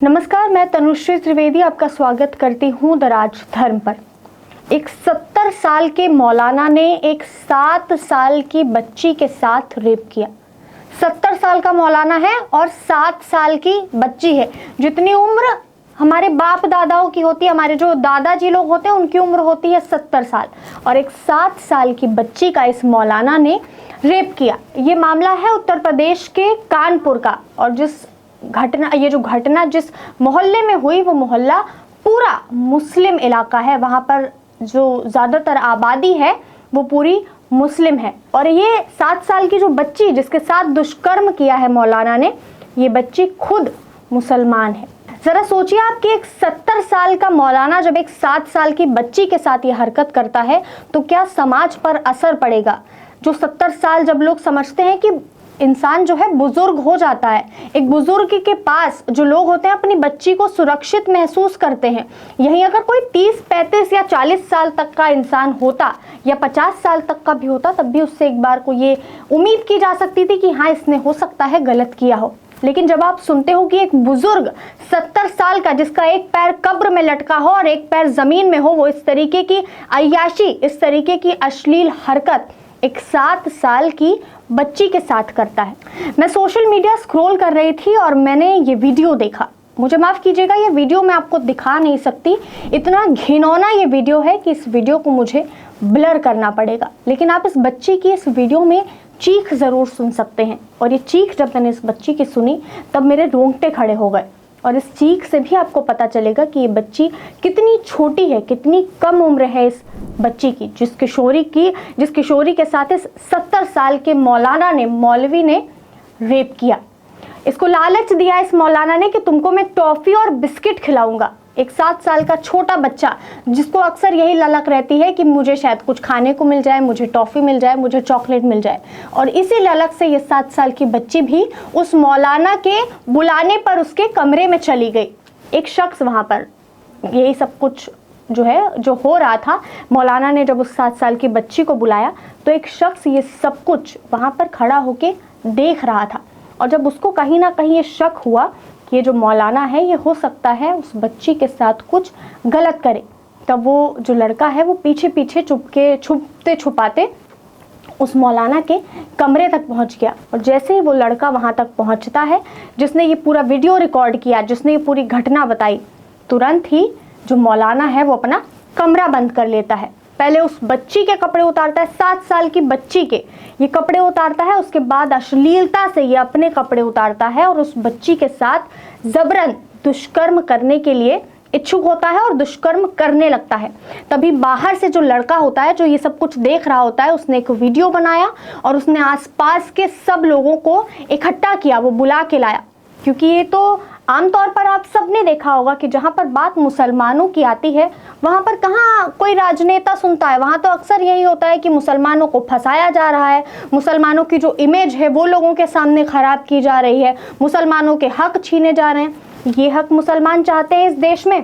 नमस्कार, मैं तनुश्री त्रिवेदी आपका स्वागत करती हूँ द राज धर्म पर। एक 70 साल के मौलाना ने एक 7 साल की बच्ची के साथ रेप किया। 70 साल का मौलाना है और 7 साल की बच्ची है। जितनी उम्र हमारे बाप दादाओं की होती है, हमारे जो दादाजी लोग होते हैं उनकी उम्र होती है 70 साल, और एक 7 साल की बच्ची का इस मौलाना ने रेप किया। ये मामला है उत्तर प्रदेश के कानपुर का, और ये जो घटना जिस मोहल्ले में हुई वो मोहल्ला पूरा मुस्लिम इलाका है। वहाँ पर जो ज़्यादातर आबादी है वो पूरी मुस्लिम है, और ये 7 साल की जो बच्ची जिसके साथ दुष्कर्म किया है मौलाना ने, ये बच्ची खुद मुसलमान है। ज़रा सोचिए आप कि एक 70 साल का मौलाना जब एक 7 साल की बच्ची के साथ ये हरकत करता है तो क्या समाज पर असर पड़ेगा। जो 70 साल जब लोग समझते हैं कि इंसान जो है बुजुर्ग हो जाता है, एक बुजुर्ग के पास जो लोग होते हैं अपनी बच्ची को सुरक्षित महसूस करते हैं। यहीं अगर कोई 30, 35 या 40 साल तक का इंसान होता या 50 साल तक का भी होता, तब भी उससे एक बार को ये उम्मीद की जा सकती थी कि हाँ, इसने हो सकता है गलत किया हो। लेकिन जब आप सुनते हो कि एक बुजुर्ग 70 साल का जिसका एक पैर कब्र में लटका हो और एक पैर जमीन में हो, वो इस तरीके की अय्याशी, इस तरीके की अश्लील हरकत एक 7 साल की बच्ची के साथ करता है। मैं सोशल मीडिया स्क्रॉल कर रही थी और मैंने ये वीडियो देखा। मुझे माफ़ कीजिएगा, ये वीडियो मैं आपको दिखा नहीं सकती, इतना घिनौना ये वीडियो है कि इस वीडियो को मुझे ब्लर करना पड़ेगा। लेकिन आप इस बच्ची की इस वीडियो में चीख ज़रूर सुन सकते हैं, और ये चीख जब मैंने इस बच्ची की सुनी तब मेरे रोंगटे खड़े हो गए। और इस चीख से भी आपको पता चलेगा कि ये बच्ची कितनी छोटी है, कितनी कम उम्र है इस बच्ची की, जिस किशोरी के साथ इस 70 साल के मौलवी ने रेप किया। इसको लालच दिया इस मौलाना ने कि तुमको मैं टॉफ़ी और बिस्किट खिलाऊंगा। एक 7 साल का छोटा बच्चा जिसको अक्सर यही ललक रहती है कि मुझे शायद कुछ खाने को मिल जाए, मुझे टॉफ़ी मिल जाए, मुझे चॉकलेट मिल जाए, और इसी ललक से ये 7 साल की बच्ची भी उस मौलाना के बुलाने पर उसके कमरे में चली गई। एक शख्स वहाँ पर यही सब कुछ जो हो रहा था, मौलाना ने जब उस 7 साल की बच्ची को बुलाया तो एक शख्स ये सब कुछ वहाँ पर खड़ा होके देख रहा था। और जब उसको कहीं ना कहीं ये शक हुआ कि ये जो मौलाना है ये हो सकता है उस बच्ची के साथ कुछ गलत करे, तब वो जो लड़का है वो पीछे पीछे छुपते छुपाते उस मौलाना के कमरे तक पहुंच गया। और जैसे ही वो लड़का वहां तक पहुंचता है, जिसने ये पूरा वीडियो रिकॉर्ड किया, जिसने ये पूरी घटना बताई, तुरंत ही जो मौलाना है वो अपना कमरा बंद कर लेता है। पहले उस बच्ची के कपड़े उतारता है, 7 साल की बच्ची के ये कपड़े उतारता है, उसके बाद अश्लीलता से ये अपने कपड़े उतारता है और उस बच्ची के साथ जबरन दुष्कर्म करने के लिए इच्छुक होता है और दुष्कर्म करने लगता है। तभी बाहर से जो लड़का होता है, जो ये सब कुछ देख रहा होता है, उसने एक वीडियो बनाया और उसने आसपास के सब लोगों को इकट्ठा किया, वो बुला के लाया। क्योंकि ये तो आमतौर पर आप सबने देखा होगा कि जहाँ पर बात मुसलमानों की आती है वहाँ पर कहाँ कोई राजनेता सुनता है। वहाँ तो अक्सर यही होता है कि मुसलमानों को फंसाया जा रहा है, मुसलमानों की जो इमेज है वो लोगों के सामने ख़राब की जा रही है, मुसलमानों के हक छीने जा रहे हैं। ये हक मुसलमान चाहते हैं इस देश में।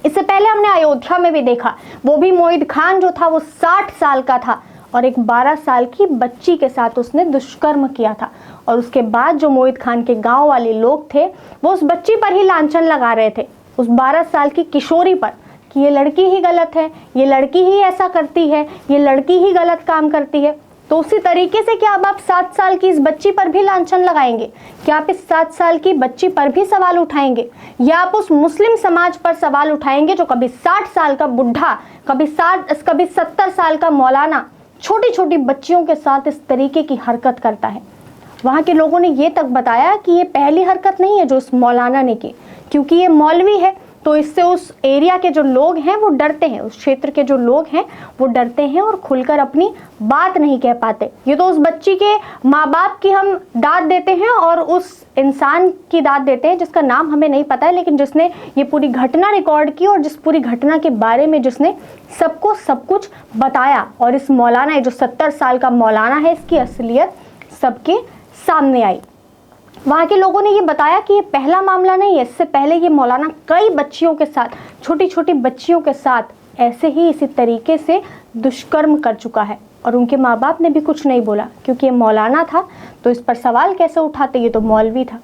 इससे पहले हमने अयोध्या में भी देखा, वो भी मोहित खान जो था वो 60 साल का था और एक 12 साल की बच्ची के साथ उसने दुष्कर्म किया था। और उसके बाद जो मोहित खान के गांव वाले लोग थे वो उस बच्ची पर ही लांछन लगा रहे थे, उस 12 साल की किशोरी पर, कि ये लड़की ही गलत है, ये लड़की ही ऐसा करती है, ये लड़की ही गलत काम करती है। तो उसी तरीके से क्या अब आप 7 साल की इस बच्ची पर भी लांछन लगाएंगे? क्या आप इस 7 साल की बच्ची पर भी सवाल उठाएंगे? या आप उस मुस्लिम समाज पर सवाल उठाएंगे जो कभी 60 साल का बुढ़ा, कभी 70 साल का मौलाना छोटी छोटी बच्चियों के साथ इस तरीके की हरकत करता है? वहाँ के लोगों ने ये तक बताया कि ये पहली हरकत नहीं है जो उस मौलाना ने की, क्योंकि ये मौलवी है तो इससे उस एरिया के जो लोग हैं वो डरते हैं, उस क्षेत्र के जो लोग हैं वो डरते हैं और खुलकर अपनी बात नहीं कह पाते। ये तो उस बच्ची के माँ बाप की हम दाद देते हैं और उस इंसान की दाद देते हैं जिसका नाम हमें नहीं पता है, लेकिन जिसने ये पूरी घटना रिकॉर्ड की और जिस पूरी घटना के बारे में जिसने सबको सब कुछ बताया। और इस मौलाना, जो 70 साल का मौलाना है, इसकी असलियत सबके सामने आई। वहाँ के लोगों ने ये बताया कि ये पहला मामला नहीं है, इससे पहले ये मौलाना कई बच्चियों के साथ, छोटी छोटी बच्चियों के साथ ऐसे ही इसी तरीके से दुष्कर्म कर चुका है। और उनके माँ बाप ने भी कुछ नहीं बोला, क्योंकि ये मौलाना था तो इस पर सवाल कैसे उठाते, ये तो मौलवी था।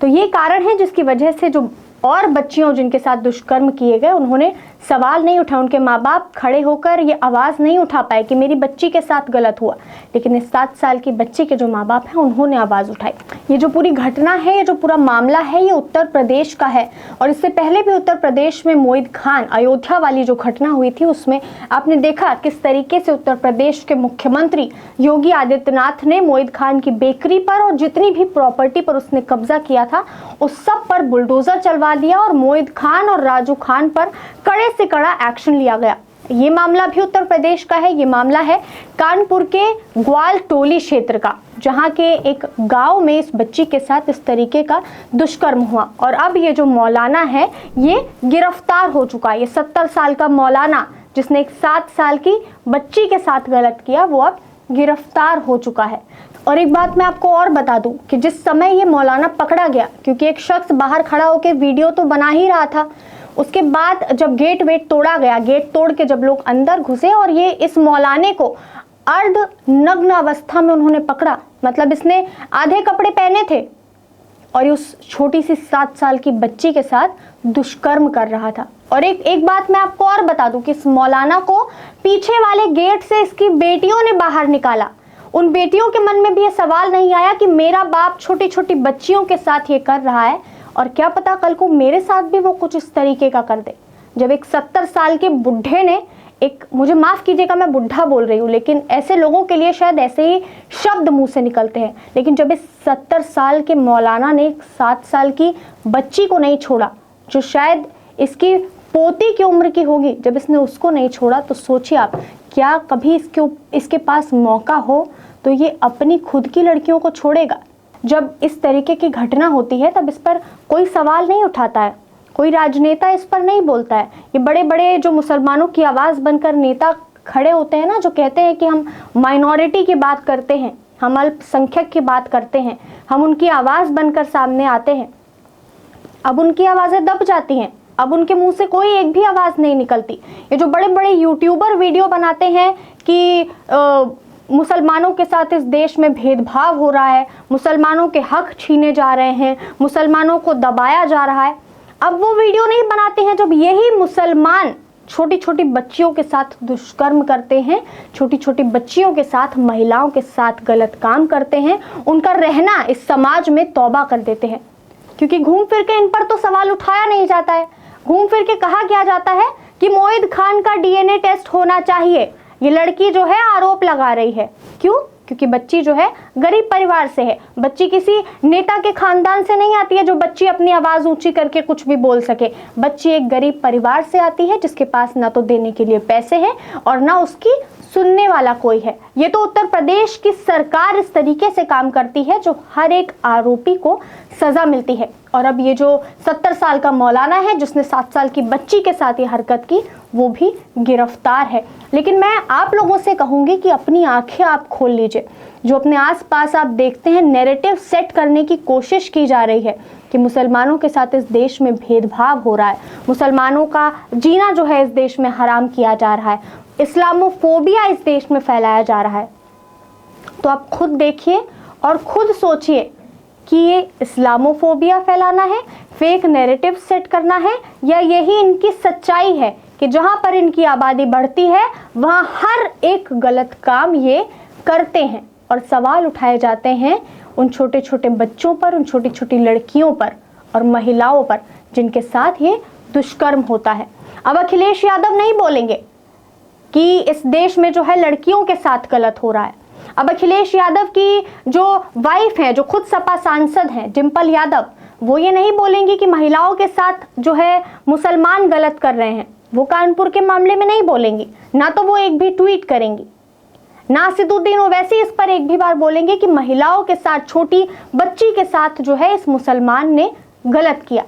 तो ये कारण है जिसकी वजह से जो और बच्चियों जिनके साथ दुष्कर्म किए गए उन्होंने सवाल नहीं उठाया, उनके माँ बाप खड़े होकर ये आवाज़ नहीं उठा पाए कि मेरी बच्ची के साथ गलत हुआ, लेकिन इस 7 साल की बच्ची के जो माँ बाप हैं उन्होंने आवाज़ उठाई। ये जो पूरी घटना है, ये जो पूरा मामला है, ये उत्तर प्रदेश का है। और इससे पहले भी उत्तर प्रदेश में मोईद खान अयोध्या वाली जो घटना हुई थी उसमें आपने देखा किस तरीके से उत्तर प्रदेश के मुख्यमंत्री योगी आदित्यनाथ ने मोईद खान की बेकरी पर और जितनी भी प्रॉपर्टी पर उसने कब्जा किया था उस सब पर बुलडोजर चलवा दिया और मोईद खान और राजू खान पर कड़े से कड़ा एक्शन लिया गया। ये मामला भी उत्तर प्रदेश का है। ये मामला है कानपुर के ग्वाल टोली क्षेत्र का, जहां के एक गांव में इस बच्ची के साथ इस तरीके का दुष्कर्म हुआ और अब ये जो मौलाना है ये गिरफ्तार हो चुका है। ये 70 साल का मौलाना जिसने एक 7 साल की बच्ची के साथ गलत किया वो अब गिरफ्तार हो चुका है। और एक बात मैं आपको और बता दूं कि जिस समय ये मौलाना पकड़ा गया, क्योंकि एक शख्स बाहर खड़ा होकर वीडियो तो बना ही रहा था, उसके बाद जब गेट वेट तोड़ा गया, गेट तोड़ के जब लोग अंदर घुसे और ये इस मौलाने को अर्ध नग्न अवस्था में उन्होंने पकड़ा, मतलब इसने आधे कपड़े पहने थे और ये उस छोटी सी 7 साल की बच्ची के साथ दुष्कर्म कर रहा था। और एक बात मैं आपको और बता दूं कि इस मौलाना को पीछे वाले गेट से इसकी बेटियों ने बाहर निकाला। उन बेटियों के मन में भी ये सवाल नहीं आया कि मेरा बाप छोटी छोटी बच्चियों के साथ ये कर रहा है और क्या पता कल को मेरे साथ भी वो कुछ इस तरीके का कर दे। जब एक 70 साल के बुढ़े ने, एक, मुझे माफ कीजिएगा मैं बुढ़ा बोल रही हूँ, लेकिन ऐसे लोगों के लिए शायद ऐसे ही शब्द मुंह से निकलते हैं, लेकिन जब इस 70 साल के मौलाना ने एक 7 साल की बच्ची को नहीं छोड़ा, जो शायद इसकी पोती की उम्र की होगी, जब इसने उसको नहीं छोड़ा तो सोचिए आप, क्या कभी इसके पास मौका हो तो ये अपनी खुद की लड़कियों को छोड़ेगा। जब इस तरीके की घटना होती है तब इस पर कोई सवाल नहीं उठाता है, कोई राजनेता इस पर नहीं बोलता है। ये बड़े बड़े जो मुसलमानों की आवाज़ बनकर नेता खड़े होते हैं ना, जो कहते हैं कि हम माइनॉरिटी की बात करते हैं, हम अल्पसंख्यक की बात करते हैं, हम उनकी आवाज़ बनकर सामने आते हैं, अब उनकी आवाज़ें दब जाती हैं, अब उनके मुंह से कोई एक भी आवाज़ नहीं निकलती। ये जो बड़े बड़े यूट्यूबर वीडियो बनाते हैं कि मुसलमानों के साथ इस देश में भेदभाव हो रहा है, मुसलमानों के हक छीने जा रहे हैं, मुसलमानों को दबाया जा रहा है, अब वो वीडियो नहीं बनाते हैं जब यही मुसलमान छोटी छोटी बच्चियों के साथ दुष्कर्म करते हैं, छोटी छोटी बच्चियों के साथ, महिलाओं के साथ गलत काम करते हैं, उनका रहना इस समाज में तौबा कर देते हैं। क्योंकि घूम फिर के इन पर तो सवाल उठाया नहीं जाता है, घूम फिर के कहा क्या जाता है कि मोईद खान का डीएनए टेस्ट होना चाहिए। ये लड़की जो है आरोप लगा रही है, क्यों? क्योंकि बच्ची जो है गरीब परिवार से है, बच्ची किसी नेता के खानदान से नहीं आती है जो बच्ची अपनी आवाज़ ऊंची करके कुछ भी बोल सके। बच्ची एक गरीब परिवार से आती है जिसके पास ना तो देने के लिए पैसे हैं और ना उसकी सुनने वाला कोई है। ये तो उत्तर प्रदेश की सरकार इस तरीके से काम करती है जो हर एक आरोपी को सजा मिलती है। और अब ये जो 70 साल का मौलाना है जिसने 7 साल की बच्ची के साथ ये हरकत की, वो भी गिरफ्तार है। लेकिन मैं आप लोगों से कहूँगी कि अपनी आंखें आप खोल लीजिए। जो अपने आसपास आप देखते हैं, नैरेटिव सेट करने की कोशिश की जा रही है कि मुसलमानों के साथ इस देश में भेदभाव हो रहा है, मुसलमानों का जीना जो है इस देश में हराम किया जा रहा है, इस्लामोफोबिया इस देश में फैलाया जा रहा है, तो आप खुद देखिए और खुद सोचिए कि ये इस्लामोफोबिया फैलाना है, फेक नैरेटिव सेट करना है, या यही इनकी सच्चाई है कि जहां पर इनकी आबादी बढ़ती है वहां हर एक गलत काम ये करते हैं और सवाल उठाए जाते हैं उन छोटे छोटे बच्चों पर, उन छोटी छोटी लड़कियों पर और महिलाओं पर जिनके साथ ये दुष्कर्म होता है। अब अखिलेश यादव नहीं बोलेंगे कि इस देश में जो है लड़कियों के साथ गलत हो रहा है। अब अखिलेश यादव की जो वाइफ है, जो खुद सपा सांसद हैं, डिंपल यादव, वो ये नहीं बोलेंगी कि महिलाओं के साथ जो है मुसलमान गलत कर रहे हैं। वो कानपुर के मामले में नहीं बोलेंगी, ना तो वो एक भी ट्वीट करेंगी, ना सिद्दुद्दीन ओवैसी इस पर एक भी बार बोलेंगे कि महिलाओं के साथ, छोटी बच्ची के साथ जो है इस मुसलमान ने गलत किया।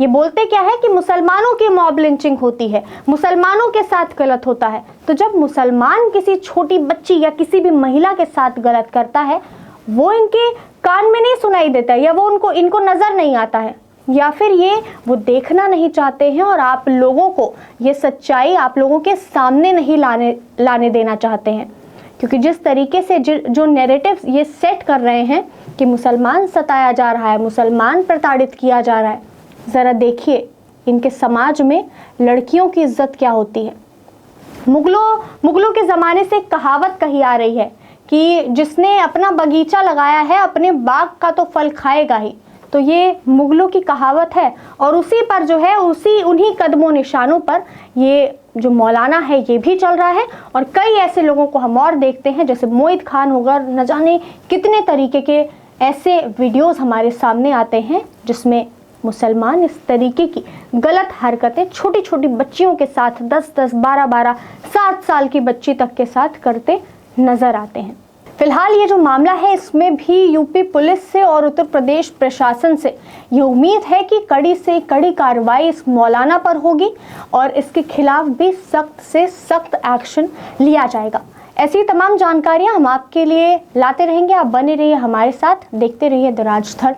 ये बोलते क्या है कि मुसलमानों की मॉब लिंचिंग होती है, मुसलमानों के साथ गलत होता है। तो जब मुसलमान किसी छोटी बच्ची या किसी भी महिला के साथ गलत करता है, वो इनके कान में नहीं सुनाई देता है, या वो इनको नजर नहीं आता है, या फिर ये वो देखना नहीं चाहते हैं और आप लोगों को ये सच्चाई आप लोगों के सामने नहीं लाने देना चाहते हैं। क्योंकि जिस तरीके से जो नैरेटिव ये सेट कर रहे हैं कि मुसलमान सताया जा रहा है, मुसलमान प्रताड़ित किया जा रहा है, ज़रा देखिए इनके समाज में लड़कियों की इज्जत क्या होती है। मुगलों के ज़माने से एक कहावत कही आ रही है कि जिसने अपना बगीचा लगाया है अपने बाग का तो फल खाएगा ही। तो ये मुगलों की कहावत है और उसी पर जो है उन्हीं कदमों निशानों पर ये जो मौलाना है ये भी चल रहा है। और कई ऐसे लोगों को हम और देखते हैं, जैसे मोहित खान होगा, न जाने कितने तरीके के ऐसे वीडियोस हमारे सामने आते हैं जिसमें मुसलमान इस तरीके की गलत हरकतें छोटी छोटी बच्चियों के साथ 10-10, 12-12, 7 साल की बच्ची तक के साथ करते नजर आते हैं। फिलहाल ये जो मामला है इसमें भी यूपी पुलिस से और उत्तर प्रदेश प्रशासन से ये उम्मीद है कि कड़ी से कड़ी कार्रवाई इस मौलाना पर होगी और इसके खिलाफ भी सख्त से सख्त एक्शन लिया जाएगा। ऐसी तमाम जानकारियां हम आपके लिए लाते रहेंगे। आप बने रहिए हमारे साथ, देखते रहिए द राजधर्म।